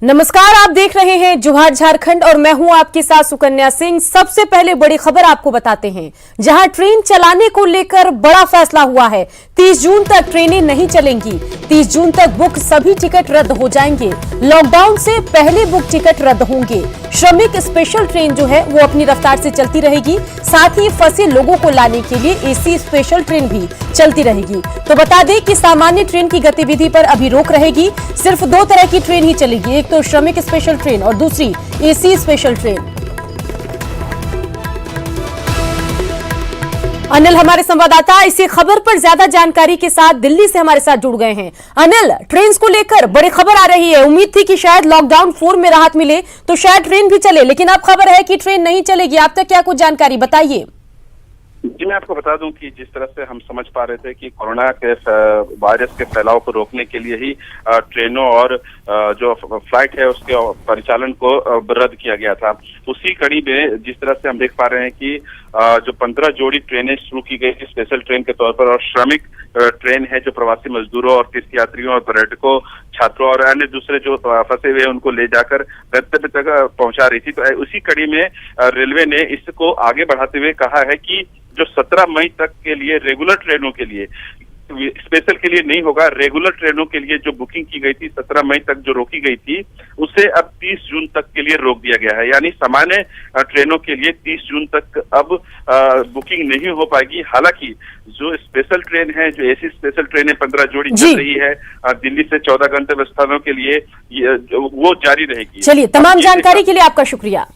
नमस्कार, आप देख रहे हैं जोहार झारखंड और मैं हूं आपके साथ सुकन्या सिंह। सबसे पहले बड़ी खबर आपको बताते हैं, जहां ट्रेन चलाने को लेकर बड़ा फैसला हुआ है। 30 जून तक ट्रेनें नहीं चलेंगी। 30 जून तक बुक सभी टिकट रद्द हो जाएंगे। लॉकडाउन से पहले बुक टिकट रद्द होंगे। श्रमिक स्पेशल ट्रेन जो है वो अपनी रफ्तार से चलती रहेगी। साथ ही फंसे लोगों को लाने के लिए एसी स्पेशल ट्रेन भी चलती रहेगी। तो बता दें कि सामान्य ट्रेन की गतिविधि पर अभी रोक रहेगी। सिर्फ 2 तरह की ट्रेन ही चलेगी, एक तो श्रमिक स्पेशल ट्रेन और दूसरी एसी स्पेशल ट्रेन। अनिल हमारे संवाददाता इसी खबर पर ज्यादा जानकारी के साथ दिल्ली से हमारे साथ जुड़ गए हैं। अनिल, ट्रेन को लेकर बड़ी खबर आ रही है। उम्मीद थी कि शायद लॉकडाउन 4 में राहत मिले तो शायद ट्रेन भी चले, लेकिन अब खबर है कि ट्रेन नहीं चलेगी। आप तक क्या कुछ जानकारी, बताइए। जी, मैं आपको बता दूं कि जिस तरह से हम समझ पा रहे थे कि कोरोना के वायरस के फैलाव को रोकने के लिए ही ट्रेनों और जो फ्लाइट है उसके परिचालन को रद्द किया गया था, उसी कड़ी में जिस तरह से हम देख पा रहे हैं कि जो 15 जोड़ी ट्रेनें शुरू की गई थी स्पेशल ट्रेन के तौर पर, और श्रमिक ट्रेन है जो प्रवासी मजदूरों और तीर्थयात्रियों और पर्यटकों, छात्रों और अन्य दूसरे जो फंसे हुए उनको ले जाकर गंतव्य तक पहुंचा रही थी। तो उसी कड़ी में रेलवे ने इसको आगे बढ़ाते हुए कहा है कि जो 17 मई तक के लिए रेगुलर ट्रेनों के लिए, स्पेशल के लिए नहीं होगा, रेगुलर ट्रेनों के लिए जो बुकिंग की गई थी 17 मई तक जो रोकी गई थी, उसे अब 30 जून तक के लिए रोक दिया गया है। यानी सामान्य ट्रेनों के लिए 30 जून तक अब बुकिंग नहीं हो पाएगी। हालांकि जो स्पेशल ट्रेन है, जो एसी स्पेशल ट्रेनें 15 जोड़ी चल रही है दिल्ली से 14 गंतव्य स्थानों के लिए, वो जारी रहेगी। चलिए, तमाम जानकारी के लिए आपका शुक्रिया।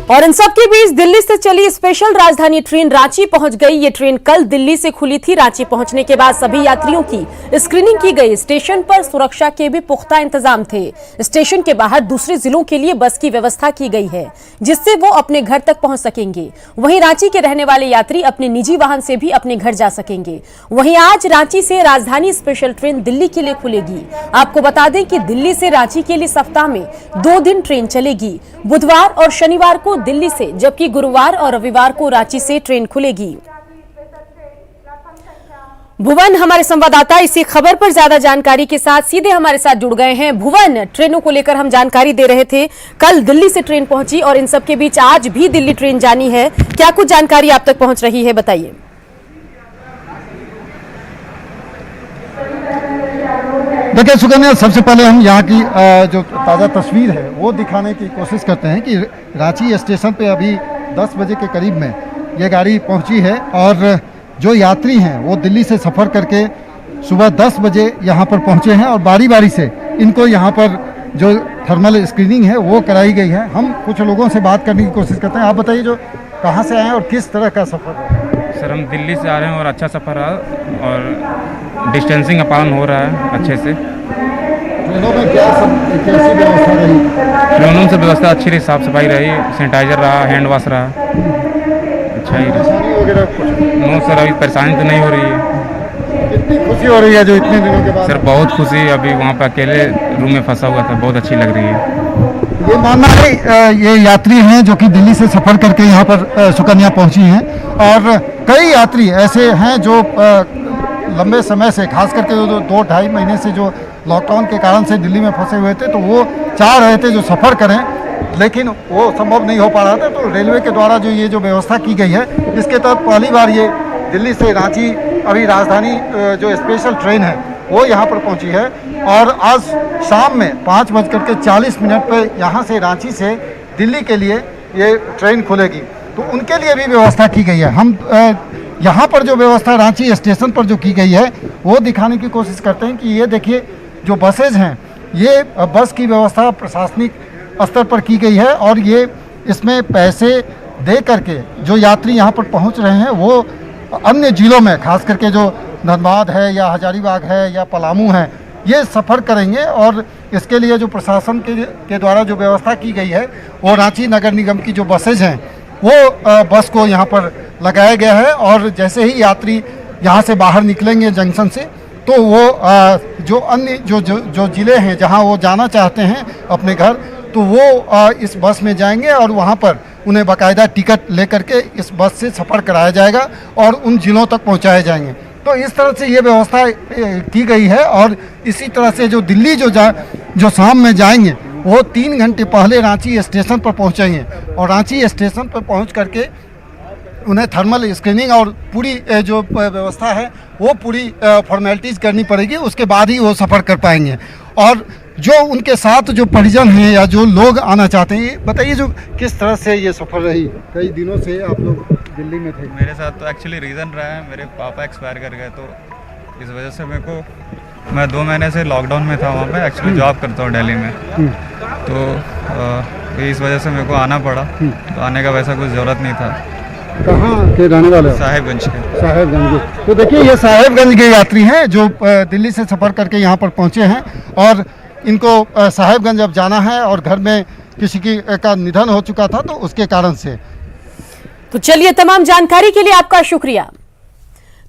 और इन सबके बीच दिल्ली से चली स्पेशल राजधानी ट्रेन रांची पहुंच गई। ये ट्रेन कल दिल्ली से खुली थी। रांची पहुंचने के बाद सभी यात्रियों की स्क्रीनिंग की गई। स्टेशन पर सुरक्षा के भी पुख्ता इंतजाम थे। स्टेशन के बाहर दूसरे जिलों के लिए बस की व्यवस्था की गई है, जिससे वो अपने घर तक पहुंच सकेंगे। वहीं रांची के रहने वाले यात्री अपने निजी वाहन से भी अपने घर जा सकेंगे। वहीं आज रांची से राजधानी स्पेशल ट्रेन दिल्ली के लिए खुलेगी। आपको बता दें कि दिल्ली से रांची के लिए सप्ताह में 2 दिन ट्रेन चलेगी, बुधवार और शनिवार को दिल्ली से, जबकि गुरुवार और रविवार को रांची से ट्रेन खुलेगी। भुवन हमारे संवाददाता इसी खबर पर ज्यादा जानकारी के साथ सीधे हमारे साथ जुड़ गए हैं। भुवन, ट्रेनों को लेकर हम जानकारी दे रहे थे, कल दिल्ली से ट्रेन पहुंची और इन सब के बीच आज भी दिल्ली ट्रेन जानी है। क्या कुछ जानकारी आप तक पहुंच रही है, बताइए। देखिए सुकन्या, सबसे पहले हम यहाँ की जो ताज़ा तस्वीर है वो दिखाने की कोशिश करते हैं कि रांची स्टेशन पे अभी 10 बजे के करीब में ये गाड़ी पहुँची है और जो यात्री हैं वो दिल्ली से सफ़र करके सुबह 10 बजे यहाँ पर पहुँचे हैं और बारी बारी से इनको यहाँ पर जो थर्मल स्क्रीनिंग है वो कराई गई है। हम कुछ लोगों से बात करने की कोशिश करते हैं। आप बताइए, जो कहाँ से आए हैं और किस तरह का सफ़र है? सर, हम दिल्ली से आ रहे हैं और अच्छा सफ़र रहा और डिस्टेंसिंग का पालन हो रहा है अच्छे से। ट्रेनों में कैसी व्यवस्था रही? ट्रेनों से व्यवस्था अच्छी रही, साफ़ सफाई रही, सैनिटाइजर रहा, हैंड वॉश रहा, अच्छा ही रहा। नो सर, अभी परेशानी तो नहीं हो रही है। कितनी खुशी हो रही है जो इतने दिनों के बाद? सर बहुत खुशी, अभी वहाँ पर अकेले रूम में फंसा हुआ था, बहुत अच्छी लग रही है। ये मानना है, ये यात्री हैं जो कि दिल्ली से सफ़र करके यहाँ पर सुकन्या पहुँची हैं, और कई यात्री ऐसे हैं जो लंबे समय से, खास करके जो 2-2.5 महीने से जो लॉकडाउन के कारण से दिल्ली में फंसे हुए थे, तो वो चाह रहे थे जो सफ़र करें, लेकिन वो संभव नहीं हो पा रहा था। तो रेलवे के द्वारा जो ये जो व्यवस्था की गई है, इसके तहत पहली बार ये दिल्ली से रांची अभी राजधानी जो स्पेशल ट्रेन है वो यहाँ पर पहुँची है और आज शाम में 5:40 पर यहाँ से रांची से दिल्ली के लिए ये ट्रेन खुलेगी। तो उनके लिए भी व्यवस्था की गई है। हम यहाँ पर जो व्यवस्था रांची स्टेशन पर जो की गई है वो दिखाने की कोशिश करते हैं कि ये देखिए, जो बसेज हैं, ये बस की व्यवस्था प्रशासनिक स्तर पर की गई है और ये इसमें पैसे दे करके जो यात्री यहाँ पर पहुँच रहे हैं वो अन्य ज़िलों में, खास करके जो धनबाद है या हजारीबाग है या पलामू है, ये सफ़र करेंगे। और इसके लिए जो प्रशासन के द्वारा जो व्यवस्था की गई है वो रांची नगर निगम की जो बसेज हैं वो बस को यहाँ पर लगाया गया है। और जैसे ही यात्री यहाँ से बाहर निकलेंगे जंक्शन से, तो वो जो अन्य जो ज़िले हैं जहाँ वो जाना चाहते हैं अपने घर, तो वो इस बस में जाएंगे और वहाँ पर उन्हें बाकायदा टिकट लेकर के इस बस से सफ़र कराया जाएगा और उन ज़िलों तक पहुँचाए जाएंगे। तो इस तरह से ये व्यवस्था की गई है। और इसी तरह से जो दिल्ली जो जो शाम में जाएंगे वो 3 घंटे पहले रांची स्टेशन पर पहुंचेंगे और रांची स्टेशन पर पहुंच करके उन्हें थर्मल स्क्रीनिंग और पूरी जो व्यवस्था है वो पूरी फॉर्मेलिटीज़ करनी पड़ेगी, उसके बाद ही वो सफ़र कर पाएंगे। और जो उनके साथ जो परिजन हैं या जो लोग आना चाहते हैं, बताइए जो किस तरह से ये सफ़र रही। कई दिनों से आप लोग दिल्ली में थे। मेरे साथ तो एक्चुअली रीज़न रहा है, मेरे पापा एक्सपायर कर गए, तो इस वजह से मेरे को, मैं 2 महीने से लॉकडाउन में था वहाँ पे, एक्चुअली जॉब करता हूँ दिल्ली में, तो इस वजह से मेरे को आना पड़ा। तो आने का वैसा कुछ ज़रूरत नहीं था। कहाँ के रहने वाले? साहेबगंज के। साहेबगंज के। तो देखिए ये साहेबगंज के यात्री हैं जो दिल्ली से सफ़र करके यहाँ पर पहुँचे हैं और इनको साहेबगंज अब जाना है और घर में किसी का निधन हो चुका था तो उसके कारण से। तो चलिए, तमाम जानकारी के लिए आपका शुक्रिया।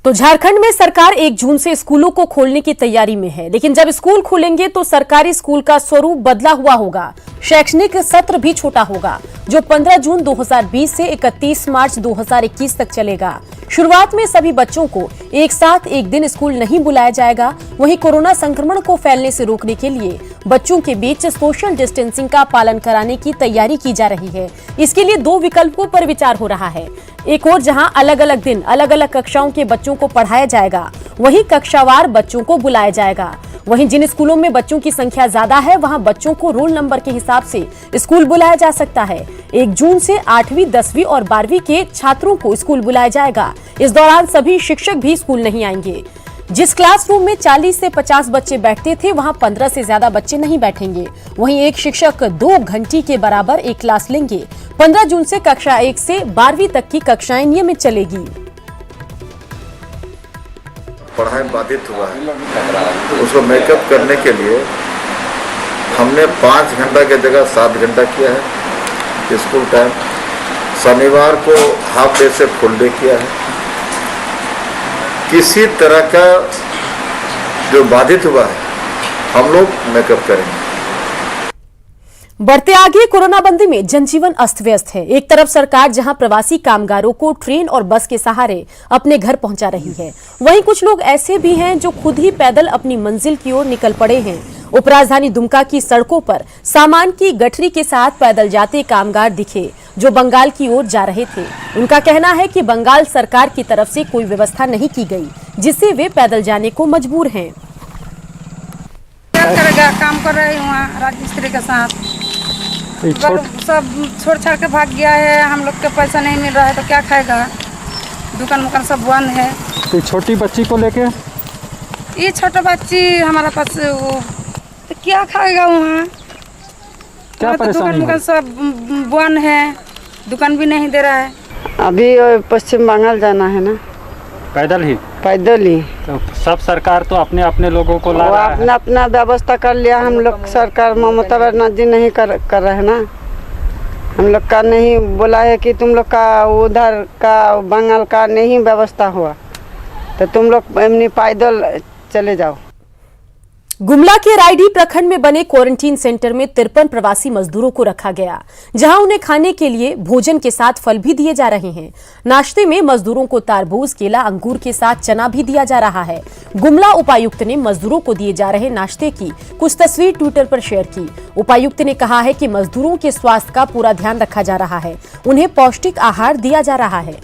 तो झारखंड में सरकार 1 जून से स्कूलों को खोलने की तैयारी में है, लेकिन जब स्कूल खुलेंगे तो सरकारी स्कूल का स्वरूप बदला हुआ होगा। शैक्षणिक सत्र भी छोटा होगा, जो 15 जून 2020 से 31 मार्च 2021 तक चलेगा। शुरुआत में सभी बच्चों को एक साथ एक दिन स्कूल नहीं बुलाया जाएगा। वहीं कोरोना संक्रमण को फैलने से रोकने के लिए बच्चों के बीच सोशल डिस्टेंसिंग का पालन कराने की तैयारी की जा रही है। इसके लिए 2 विकल्पों पर विचार हो रहा है। एक और जहां अलग अलग दिन अलग अलग कक्षाओं के बच्चों को पढ़ाया जाएगा, वहीं कक्षावार बच्चों को बुलाया जाएगा। वहीं जिन स्कूलों में बच्चों की संख्या ज्यादा है वहां बच्चों को रोल नंबर के हिसाब से स्कूल बुलाया जा सकता है। 1 जून से 8वीं, 10वीं और 12वीं के छात्रों को स्कूल बुलाया जाएगा। इस दौरान सभी शिक्षक भी स्कूल नहीं आएंगे। जिस क्लासरूम में 40 से 50 बच्चे बैठते थे वहां 15 से ज्यादा बच्चे नहीं बैठेंगे। वहीं एक शिक्षक 2 घंटे के बराबर एक क्लास लेंगे। 15 जून से कक्षा 1 से 12वीं तक की कक्षाएं नियमित चलेगी। पढ़ाई बाधित हुआ है, उसको मेकअप करने के लिए हमने 5 घंटा की जगह 7 घंटा किया है स्कूल टाइम। शनिवार को हाफ डे से फुल डे किया है। किसी तरह का जो बाधित हुआ है हम लोग मेकअप करेंगे। बढ़ते आगे कोरोना बंदी में जनजीवन अस्त व्यस्त है। एक तरफ सरकार जहां प्रवासी कामगारों को ट्रेन और बस के सहारे अपने घर पहुंचा रही है, वहीं कुछ लोग ऐसे भी हैं जो खुद ही पैदल अपनी मंजिल की ओर निकल पड़े हैं। उपराजधानी दुमका की सड़कों पर सामान की गठरी के साथ पैदल जाते कामगार दिखे जो बंगाल की ओर जा रहे थे। उनका कहना है कि बंगाल सरकार की तरफ से कोई व्यवस्था नहीं की गई, जिससे वे पैदल जाने को मजबूर हैं। क्या करेगा, काम कर रहे हैं वहाँ राजमिस्त्री के साथ, सब छोड़ छाड़ के भाग गया है। हम लोग के पैसा नहीं मिल रहा है तो क्या खाएगा, दुकान मुकान सब बंद है। तो छोटी बच्ची को लेके, ये छोटा बच्ची हमारा पास वो तो क्या खाएगा वहाँ, क्या तो दुकान परेशानी मुकान सब बंद है, दुकान भी नहीं दे रहा है। अभी पश्चिम बंगाल जाना है ना, पैदल ही? पैदल ही। तो सब सरकार तो अपने अपने लोगों को ला रहा है। अपना अपना व्यवस्था कर लिया। हम लोग सरकार ममता बनर्जी नहीं कर रहे हैं ना। हम लोग का नहीं बोला है कि तुम लोग का उधर का बंगाल का नहीं व्यवस्था हुआ तो तुम लोग अपनी पैदल चले जाओ। गुमला के रायडी प्रखंड में बने क्वारंटीन सेंटर में 53 प्रवासी मजदूरों को रखा गया, जहां उन्हें खाने के लिए भोजन के साथ फल भी दिए जा रहे हैं। नाश्ते में मजदूरों को तरबूज, केला, अंगूर के साथ चना भी दिया जा रहा है। गुमला उपायुक्त ने मजदूरों को दिए जा रहे नाश्ते की कुछ तस्वीर ट्विटर पर शेयर की। उपायुक्त ने कहा है कि मजदूरों के स्वास्थ्य का पूरा ध्यान रखा जा रहा है, उन्हें पौष्टिक आहार दिया जा रहा है।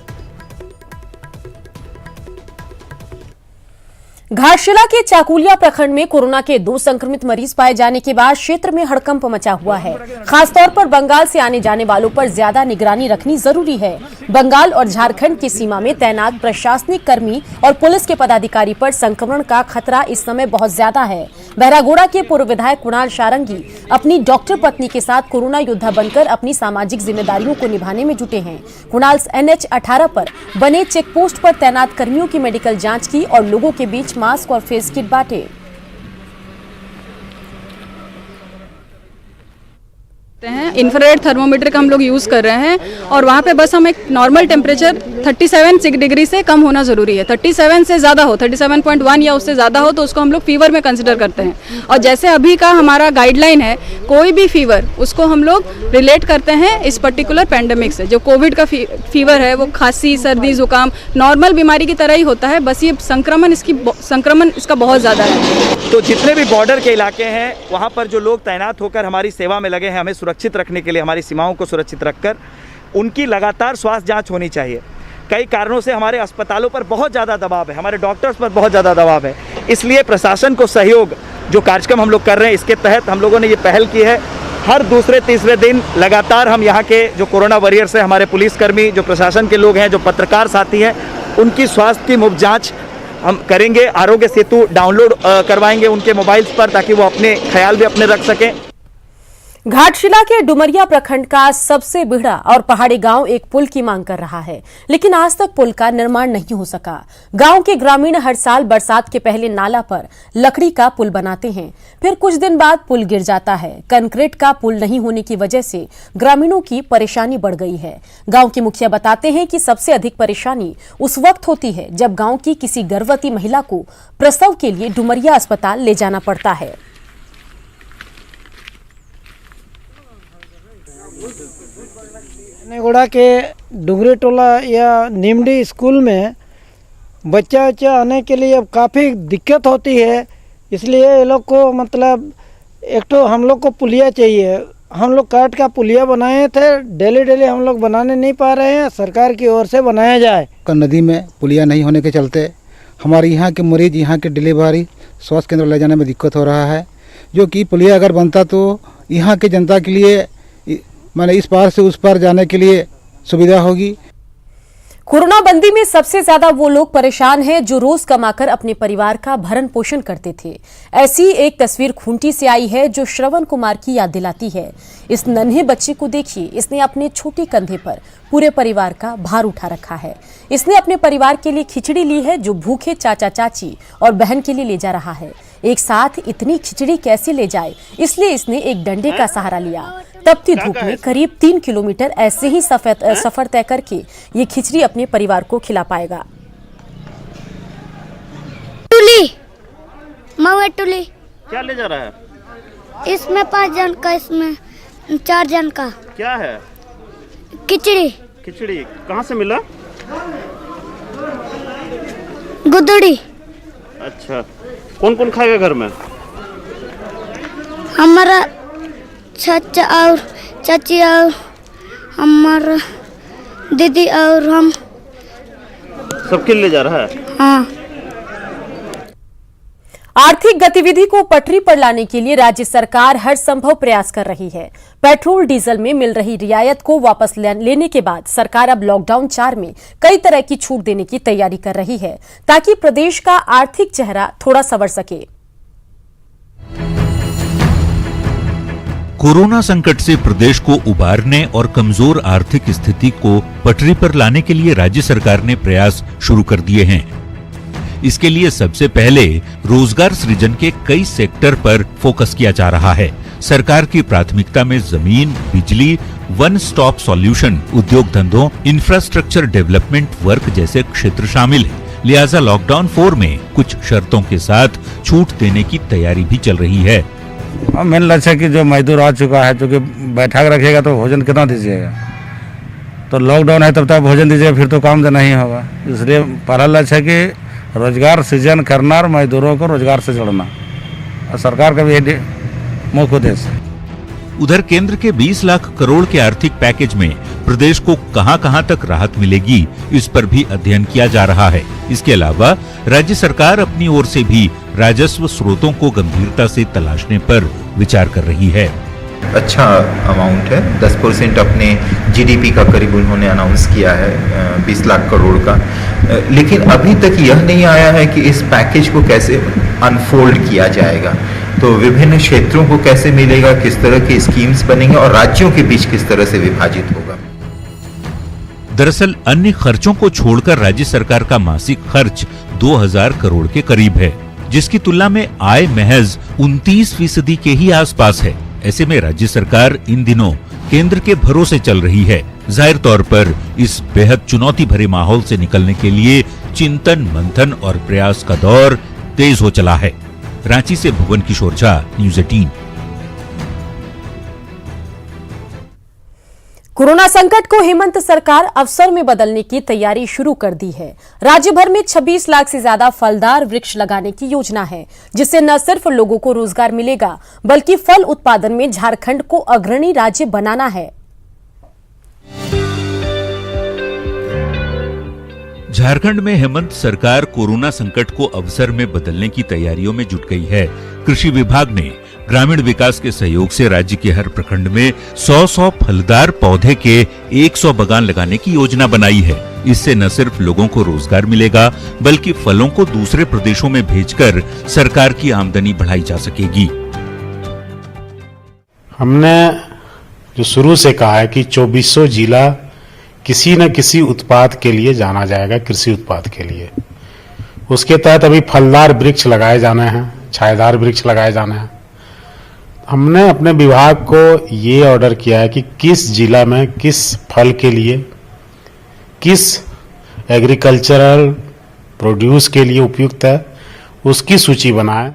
घाटशिला के चाकुलिया प्रखंड में कोरोना के 2 संक्रमित मरीज पाए जाने के बाद क्षेत्र में हड़कंप मचा हुआ है। खासतौर पर बंगाल से आने जाने वालों पर ज्यादा निगरानी रखनी जरूरी है। बंगाल और झारखंड की सीमा में तैनात प्रशासनिक कर्मी और पुलिस के पदाधिकारी पर संक्रमण का खतरा इस समय बहुत ज्यादा है। बहरागोड़ा के पूर्व विधायक कुणाल सारंगी अपनी डॉक्टर पत्नी के साथ कोरोना योद्धा बनकर अपनी सामाजिक जिम्मेदारियों को निभाने में जुटे हैं। कुणाल NH 18 पर बने चेक पोस्ट पर तैनात कर्मियों की मेडिकल जांच की और लोगों के बीच मास्क और फेस किट बांटे। इंफ्रारेड थर्मोमीटर का हम लोग यूज़ कर रहे हैं और वहाँ पे बस हम एक नॉर्मल टेम्परेचर 37 डिग्री से कम होना ज़रूरी है। 37 से ज़्यादा हो, 37.1 या उससे ज़्यादा हो तो उसको हम लोग फीवर में कंसिडर करते हैं। और जैसे अभी का हमारा गाइडलाइन है, कोई भी फीवर उसको हम लोग रिलेट करते हैं इस पर्टिकुलर पैंडेमिक से। जो कोविड का फीवर है वो खांसी, सर्दी, जुकाम नॉर्मल बीमारी की तरह ही होता है, बस ये संक्रमण इसका बहुत ज़्यादा है। तो जितने भी बॉर्डर के इलाके हैं वहाँ पर जो लोग तैनात होकर हमारी सेवा में लगे हैं, हमें सुरक्षित रखने के लिए, हमारी सीमाओं को सुरक्षित रखकर उनकी लगातार स्वास्थ्य जांच होनी चाहिए। कई कारणों से हमारे अस्पतालों पर बहुत ज़्यादा दबाव है, हमारे डॉक्टर्स पर बहुत ज़्यादा दबाव है, इसलिए प्रशासन को सहयोग जो कार्यक्रम हम लोग कर रहे हैं इसके तहत हम लोगों ने ये पहल की है। हर दूसरे तीसरे दिन लगातार हम यहाँ के जो कोरोना वॉरियर्स हैं, हमारे पुलिसकर्मी, जो प्रशासन के लोग हैं, जो पत्रकार साथी हैं, उनकी स्वास्थ्य की मुफ्त जाँच हम करेंगे। आरोग्य सेतु डाउनलोड करवाएंगे उनके मोबाइल्स पर ताकि वो अपने ख्याल भी अपने रख सकें। घाटशिला के डुमरिया प्रखंड का सबसे बिगड़ा और पहाड़ी गांव एक पुल की मांग कर रहा है, लेकिन आज तक पुल का निर्माण नहीं हो सका। गांव के ग्रामीण हर साल बरसात के पहले नाला पर लकड़ी का पुल बनाते हैं, फिर कुछ दिन बाद पुल गिर जाता है। कंक्रीट का पुल नहीं होने की वजह से ग्रामीणों की परेशानी बढ़ गई है। गांव के मुखिया बताते हैं कि सबसे अधिक परेशानी उस वक्त होती है जब गांव की किसी गर्भवती महिला को प्रसव के लिए डुमरिया अस्पताल ले जाना पड़ता है। नेगोड़ा के डुंगरी टोला या निमडी स्कूल में बच्चा आने के लिए अब काफ़ी दिक्कत होती है, इसलिए ये लोग को मतलब एक तो हम लोग को पुलिया चाहिए। हम लोग काट का पुलिया बनाए थे, डेली हम लोग बनाने नहीं पा रहे हैं, सरकार की ओर से बनाया जाए। नदी में पुलिया नहीं होने के चलते हमारे यहाँ के मरीज, यहाँ के डिलीवरी स्वास्थ्य केंद्र ले जाने में दिक्कत हो रहा है। जो कि पुलिया अगर बनता तो यहाँ के जनता के लिए माने इस पार से उस पार जाने के लिए सुविधा होगी। कोरोना बंदी में सबसे ज्यादा वो लोग परेशान हैं जो रोज कमाकर अपने परिवार का भरण पोषण करते थे। ऐसी एक तस्वीर खूंटी से आई है जो श्रवण कुमार की याद दिलाती है। इस नन्हे बच्चे को देखिए, इसने अपने छोटे कंधे पर पूरे परिवार का भार उठा रखा है। इसने अपने परिवार के लिए खिचड़ी ली है जो भूखे चाचा चाची और बहन के लिए ले जा रहा है। एक साथ इतनी खिचड़ी कैसे ले जाए, इसलिए इसने एक डंडे का सहारा लिया। तपती धूप में करीब 3 किलोमीटर ऐसे ही सफर तय करके ये खिचड़ी अपने परिवार को खिला पाएगा। टुली टुली क्या ले जा रहा है? इसमें 5 जन का, इसमें 4 जन का। क्या है? खिचड़ी। खिचड़ी कहाँ से मिला? गुदड़ी। अच्छा, कौन कौन खाएगा घर में? हमारा चाचा और चाची और हमारा दीदी और हम। सबके लिए जा रहा है? हाँ। आर्थिक गतिविधि को पटरी पर लाने के लिए राज्य सरकार हर संभव प्रयास कर रही है। पेट्रोल डीजल में मिल रही रियायत को वापस लेने के बाद सरकार अब लॉकडाउन 4 में कई तरह की छूट देने की तैयारी कर रही है ताकि प्रदेश का आर्थिक चेहरा थोड़ा संवर सके। कोरोना संकट से प्रदेश को उबारने और कमजोर आर्थिक स्थिति को पटरी पर लाने के लिए राज्य सरकार ने प्रयास शुरू कर दिए हैं। इसके लिए सबसे पहले रोजगार सृजन के कई सेक्टर पर फोकस किया जा रहा है। सरकार की प्राथमिकता में जमीन, बिजली, वन स्टॉप सॉल्यूशन, उद्योग धंधों, इंफ्रास्ट्रक्चर डेवलपमेंट वर्क जैसे क्षेत्र शामिल है। लिहाजा लॉकडाउन 4 में कुछ शर्तों के साथ छूट देने की तैयारी भी चल रही है। मेन लक्ष्य है कि जो मजदूर आ चुका है, जो कि बैठा के रखिएगा तो भोजन कितना दीजिएगा, तो लॉकडाउन है तब तक भोजन दीजिएगा, फिर तो काम देना ही होगा। इसलिए पहला लक्ष्य है कि रोजगार सृजन करना और मजदूरों को रोजगार से जोड़ना, और सरकार का भी यही मुख्य उद्देश्य है। उधर केंद्र के 20 लाख करोड़ के आर्थिक पैकेज में प्रदेश को कहां-कहां तक राहत मिलेगी, इस पर भी अध्ययन किया जा रहा है। इसके अलावा राज्य सरकार अपनी ओर से भी राजस्व स्रोतों को गंभीरता से तलाशने पर विचार कर रही है। अच्छा अमाउंट है, 10% अपने जीडीपी का करीब उन्होंने अनाउंस किया है 20 लाख करोड़ का, लेकिन अभी तक यह नहीं आया है कि इस पैकेज को कैसे अनफोल्ड किया जाएगा, तो विभिन्न क्षेत्रों को कैसे मिलेगा, किस तरह की स्कीम्स बनेंगे और राज्यों के बीच किस तरह से विभाजित होगा। दरअसल अन्य खर्चों को छोड़कर राज्य सरकार का मासिक खर्च 2000 करोड़ के करीब है, जिसकी तुलना में आय महज 29% के ही आसपास है। ऐसे में राज्य सरकार इन दिनों केंद्र के भरोसे चल रही है। जाहिर तौर पर इस बेहद चुनौती भरे माहौल से निकलने के लिए चिंतन, मंथन और प्रयास का दौर तेज हो चला है। रांची से भुवन किशोर झा, न्यूज़ 18। कोरोना संकट को हेमंत सरकार अवसर में बदलने की तैयारी शुरू कर दी है। राज्य भर में 26 लाख से ज्यादा फलदार वृक्ष लगाने की योजना है, जिससे न सिर्फ लोगों को रोजगार मिलेगा, बल्कि फल उत्पादन में झारखंड को अग्रणी राज्य बनाना है। झारखंड में हेमंत सरकार कोरोना संकट को अवसर में बदलने की तैयारियों में जुट गई है। कृषि विभाग ने ग्रामीण विकास के सहयोग से राज्य के हर प्रखंड में 100 फलदार पौधे के 100 बागान लगाने की योजना बनाई है। इससे न सिर्फ लोगों को रोजगार मिलेगा, बल्कि फलों को दूसरे प्रदेशों में भेजकर सरकार की आमदनी बढ़ाई जा सकेगी। हमने जो शुरू से कहा है कि 2400 जिला किसी न किसी उत्पाद के लिए जाना जाएगा, कृषि उत्पाद के लिए। उसके तहत अभी फलदार वृक्ष लगाए जाने हैं, छायादार वृक्ष लगाए जाने हैं। हमने अपने विभाग को ये ऑर्डर किया है कि किस जिला में किस फल के लिए, किस एग्रीकल्चरल प्रोड्यूस के लिए उपयुक्त है, उसकी सूची बनाए।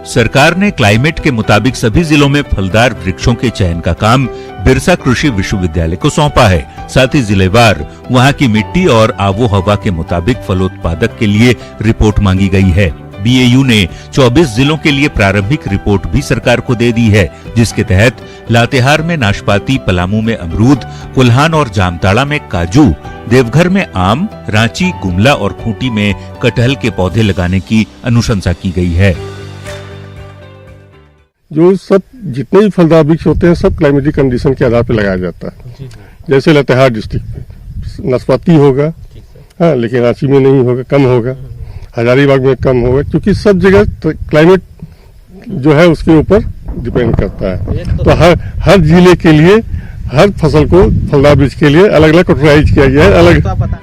सरकार ने क्लाइमेट के मुताबिक सभी जिलों में फलदार वृक्षों के चयन का काम बिरसा कृषि विश्वविद्यालय को सौंपा है। साथ ही जिलेवार वहां की मिट्टी और आबो हवा के मुताबिक फलोत्पादक के लिए रिपोर्ट मांगी गई है। बीएयू ने 24 जिलों के लिए प्रारंभिक रिपोर्ट भी सरकार को दे दी है, जिसके तहत लातेहार में नाशपाती, पलामू में अमरूद, कोल्हान और जामताड़ा में काजू, देवघर में आम, रांची, गुमला और खूंटी में कटहल के पौधे लगाने की अनुशंसा की गई है। जो सब जितने भी फलदार वृक्ष होते हैं सब क्लाइमेटिक कंडीशन के आधार पर लगाया जाता है। जैसे लातेहार डिस्ट्रिक्ट में नाशपाती होगा, हाँ, लेकिन रांची में नहीं होगा, कम होगा, हजारीबाग में कम होगा, क्योंकि सब जगह क्लाइमेट जो है उसके ऊपर डिपेंड करता है। तो हर जिले के लिए, हर फसल को फलदार वृक्ष के लिए अलग अलग कैटेगराइज किया गया है। अलग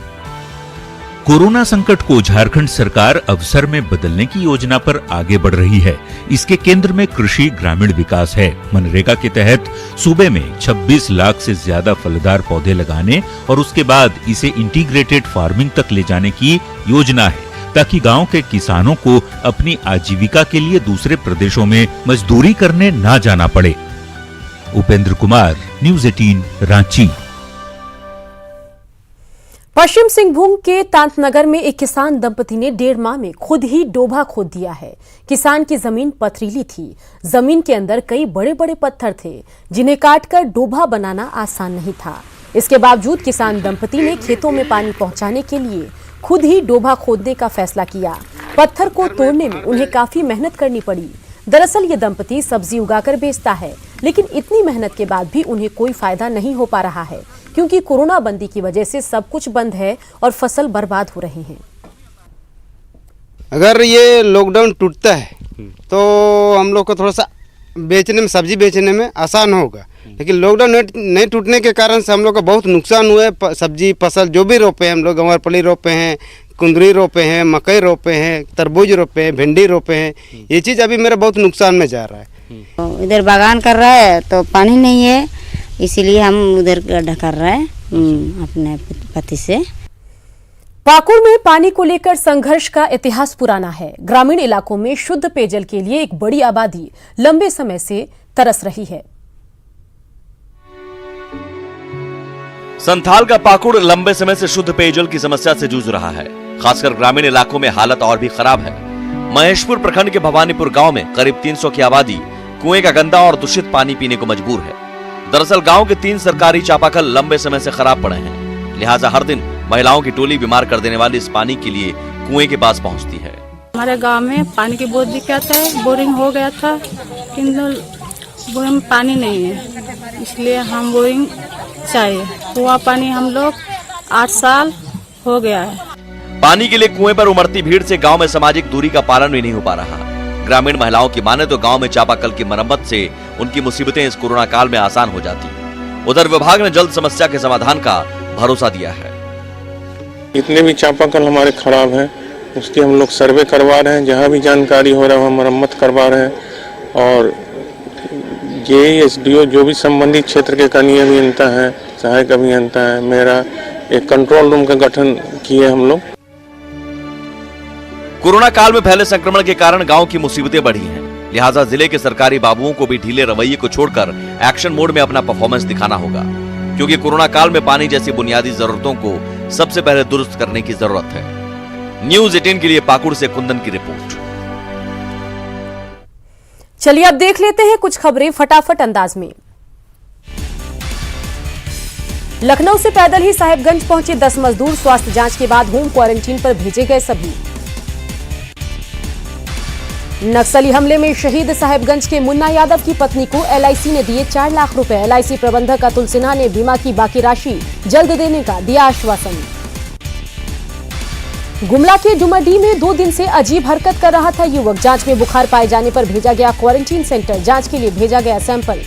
कोरोना संकट को झारखंड सरकार अवसर में बदलने की योजना पर आगे बढ़ रही है। इसके केंद्र में कृषि ग्रामीण विकास है। मनरेगा के तहत सूबे में 26 लाख से ज्यादा फलदार पौधे लगाने और उसके बाद इसे इंटीग्रेटेड फार्मिंग तक ले जाने की योजना है, ताकि गांव के किसानों को अपनी आजीविका के लिए दूसरे प्रदेशों में मजदूरी करने ना जाना पड़े। उपेंद्र कुमार, न्यूज़ 18, रांची। पश्चिम सिंहभूम के तांतनगर में एक किसान दंपति ने 1.5 माह में खुद ही डोभा खोद दिया है। किसान की जमीन पथरीली थी। जमीन के अंदर कई बड़े बड़े पत्थर थे, जिन्हें काटकर डोभा बनाना आसान नहीं था। इसके बावजूद किसान दंपति ने खेतों में पानी पहुंचाने के लिए खुद ही डोभा खोदने का फैसला किया। पत्थर को तोड़ने में उन्हें काफी मेहनत करनी पड़ी। दरअसल ये दंपति सब्जी उगाकर बेचता है, लेकिन इतनी मेहनत के बाद भी उन्हें कोई फायदा नहीं हो पा रहा है, क्योंकि कोरोना बंदी की वजह से सब कुछ बंद है और फसल बर्बाद हो रही है। अगर ये लॉकडाउन टूटता है तो हम लोग को थोड़ा सा बेचने में, सब्जी बेचने में आसान होगा, लेकिन लॉकडाउन नहीं टूटने के कारण से हम लोग का बहुत नुकसान हुआ है। सब्जी फसल जो भी रोपे हैं हम लोग, गंवारपली रोपे हैं, कुंदरी रोपे हैं, मकई रोपे हैं, तरबूज रोपे हैं, भिंडी रोपे हैं, ये चीज़ अभी मेरा बहुत नुकसान में जा रहा है। इधर बागान कर रहा है तो पानी नहीं है, इसीलिए हम उधर गड्ढा कर रहे हैं अपने पति से। पाकुड़ में पानी को लेकर संघर्ष का इतिहास पुराना है। ग्रामीण इलाकों में शुद्ध पेयजल के लिए एक बड़ी आबादी लंबे समय से तरस रही है। संथाल का पाकुड़ लंबे समय से शुद्ध पेयजल की समस्या से जूझ रहा है। खासकर ग्रामीण इलाकों में हालत और भी खराब है। महेशपुर प्रखंड के भवानीपुर गांव में करीब 300 की आबादी कुएं का गंदा और दूषित पानी पीने को मजबूर है। दरअसल गांव के 3 सरकारी चापाकल लंबे समय से खराब पड़े हैं, लिहाजा हर दिन महिलाओं की टोली बीमार कर देने वाली इस पानी के लिए कुएं के पास पहुंचती है। हमारे गांव में पानी की बहुत दिक्कत है। बोरिंग हो गया था, किंतु बोरिंग में पानी नहीं है, इसलिए हम बोरिंग चाहिए। कुआं पानी हम लोग 8 साल हो गया है। पानी के लिए कुएं पर उमड़ती भीड़ से गांव में सामाजिक दूरी का पालन भी नहीं हो पा रहा। ग्रामीण महिलाओं की माने तो गांव में चापाकल की मरम्मत से उनकी मुसीबतें इस कोरोना काल में आसान हो जाती। उधर विभाग ने जल्द समस्या के समाधान का भरोसा दिया है। जितने भी चापाकल हमारे खराब हैं उसकी हम लोग सर्वे करवा रहे हैं, जहां भी जानकारी हो रहा है वहाँ मरम्मत करवा रहे हैं और JESDO जो भी संबंधित क्षेत्र के कनीय अभियंता है, सहायक अभियंता है, मेरा एक कंट्रोल रूम का गठन किए हम लोग। कोरोना काल में फैले संक्रमण के कारण गांव की मुसीबतें बढ़ी हैं, लिहाजा जिले के सरकारी बाबुओं को भी ढीले रवैये को छोड़कर एक्शन मोड में अपना परफॉर्मेंस दिखाना होगा, क्योंकि कोरोना काल में पानी जैसी बुनियादी जरूरतों को सबसे पहले दुरुस्त करने की जरूरत है। न्यूज़ 18 के लिए पाकुड़ से कुंदन की रिपोर्ट। चलिए अब देख लेते हैं कुछ खबरें फटाफट अंदाज में। लखनऊ से पैदल ही साहिबगंज पहुंचे 10 मजदूर, स्वास्थ्य जांच के बाद होम क्वारंटीन पर भेजे गए सभी। नक्सली हमले में शहीद साहिबगंज के मुन्ना यादव की पत्नी को LIC ने दिए 4 लाख रुपए। LIC प्रबंधक अतुल सिन्हा ने बीमा की बाकी राशि जल्द देने का दिया आश्वासन। गुमला के डुमरडीह में 2 दिन से अजीब हरकत कर रहा था युवक, जांच में बुखार पाए जाने पर भेजा गया क्वारंटीन सेंटर, जांच के लिए भेजा गया सैंपल।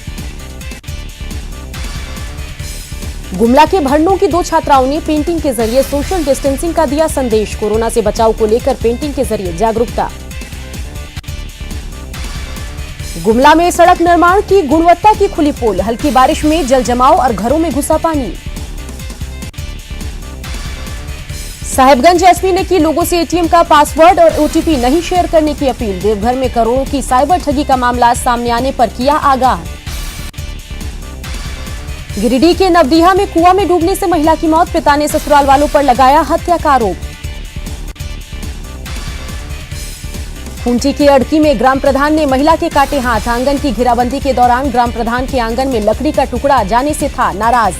गुमला के भरनों की 2 छात्राओं ने पेंटिंग के जरिए सोशल डिस्टेंसिंग का दिया संदेश, कोरोना से बचाव को लेकर पेंटिंग के जरिए जागरूकता। गुमला में सड़क निर्माण की गुणवत्ता की खुली पोल, हल्की बारिश में जल जमाव और घरों में घुसा पानी। साहिबगंज एसपी ने की लोगों से ATM का पासवर्ड और OTP नहीं शेयर करने की अपील। देवघर में करोड़ों की साइबर ठगी का मामला सामने आने पर किया आगाह। गिरिडीह के नवडीहा में कुआं में डूबने से महिला की मौत, पिता ने ससुराल वालों पर लगाया हत्या का आरोप। खूंटी के अड़की में ग्राम प्रधान ने महिला के काटे हाथ, आंगन की घेराबंदी के दौरान ग्राम प्रधान के आंगन में लकड़ी का टुकड़ा जाने से था नाराज।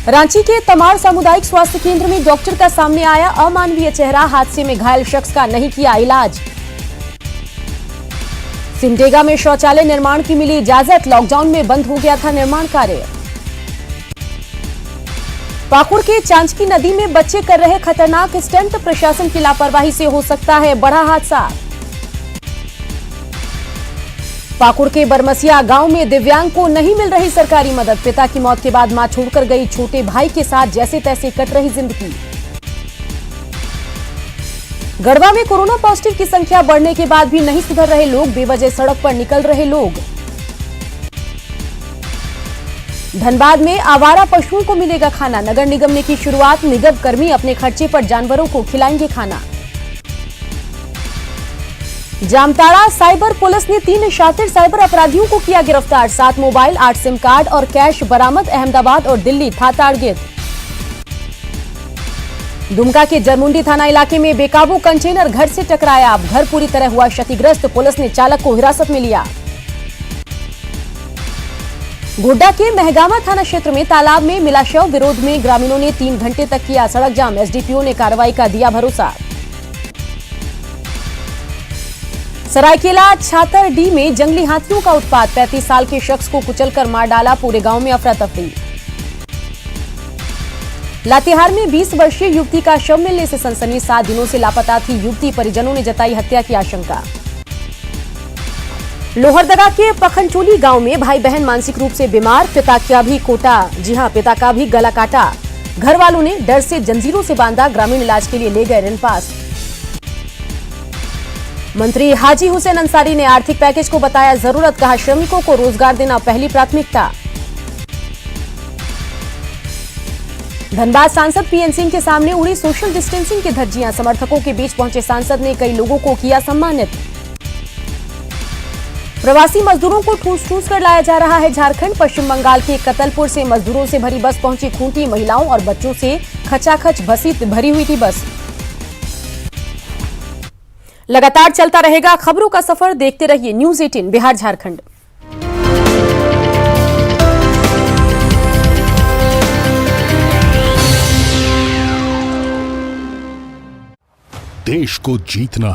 रांची के तमाड़ सामुदायिक स्वास्थ्य केंद्र में डॉक्टर का सामने आया अमानवीय चेहरा, हादसे में घायल शख्स का नहीं किया इलाज। सिमडेगा में शौचालय निर्माण की मिली इजाजत, लॉकडाउन में बंद हो गया था निर्माण कार्य। पाकुड़ के चांचकी नदी में बच्चे कर रहे खतरनाक स्टंट, प्रशासन की लापरवाही से हो सकता है बड़ा हादसा। पाकुड़ के बरमसिया गांव में दिव्यांग को नहीं मिल रही सरकारी मदद, पिता की मौत के बाद मां छोड़कर गई, छोटे भाई के साथ जैसे तैसे कट रही जिंदगी। गढ़वा में कोरोना पॉजिटिव की संख्या बढ़ने के बाद भी नहीं सुधर रहे लोग, बेवजह सड़क पर निकल रहे लोग। धनबाद में आवारा पशुओं को मिलेगा खाना, नगर निगम ने की शुरुआत, निगम कर्मी अपने खर्चे पर जानवरों को खिलाएंगे खाना। जामताड़ा साइबर पुलिस ने 3 शातिर साइबर अपराधियों को किया गिरफ्तार, 7 मोबाइल, 8 सिम कार्ड और कैश बरामद, अहमदाबाद और दिल्ली था टारगेट। दुमका के जरमुंडी थाना इलाके में बेकाबू कंटेनर घर से टकराया, अब घर पूरी तरह हुआ क्षतिग्रस्त, पुलिस ने चालक को हिरासत में लिया। गोड्डा के महगामा थाना क्षेत्र में तालाब में मिला शव, विरोध में ग्रामीणों ने 3 घंटे तक किया सड़क जाम, SDPO ने कार्रवाई का दिया भरोसा। सरायकेला छातरडीह में जंगली हाथियों का उत्पात, 35 साल के शख्स को कुचलकर मार डाला, पूरे गांव में अफरा तफरी। लातेहार में 20 वर्षीय युवती का शव मिलने से सनसनी, 7 दिनों से लापता थी युवती, परिजनों ने जताई हत्या की आशंका। लोहरदगा के पखनचोली गांव में भाई बहन मानसिक रूप से बीमार, पिता का भी कोटा, जी हां पिता का भी गला काटा, घर वालों ने डर से जंजीरों से बांधा, ग्रामीण इलाज के लिए ले गए ऋण पास। मंत्री हाजी हुसैन अंसारी ने आर्थिक पैकेज को बताया जरूरत, कहा श्रमिकों को रोजगार देना पहली प्राथमिकता। धनबाद सांसद PN सिंह के सामने उड़ी सोशल डिस्टेंसिंग की धज्जियां, समर्थकों के बीच पहुंचे सांसद ने कई लोगों को किया सम्मानित। प्रवासी मजदूरों को ठूस ठूस कर लाया जा रहा है झारखंड, पश्चिम बंगाल के कतलपुर से मजदूरों से भरी बस पहुंची खूंटी, महिलाओं और बच्चों से खचाखच भरी हुई थी बस। लगातार चलता रहेगा खबरों का सफर, देखते रहिए न्यूज़ 18 बिहार झारखंड। देश को जीतना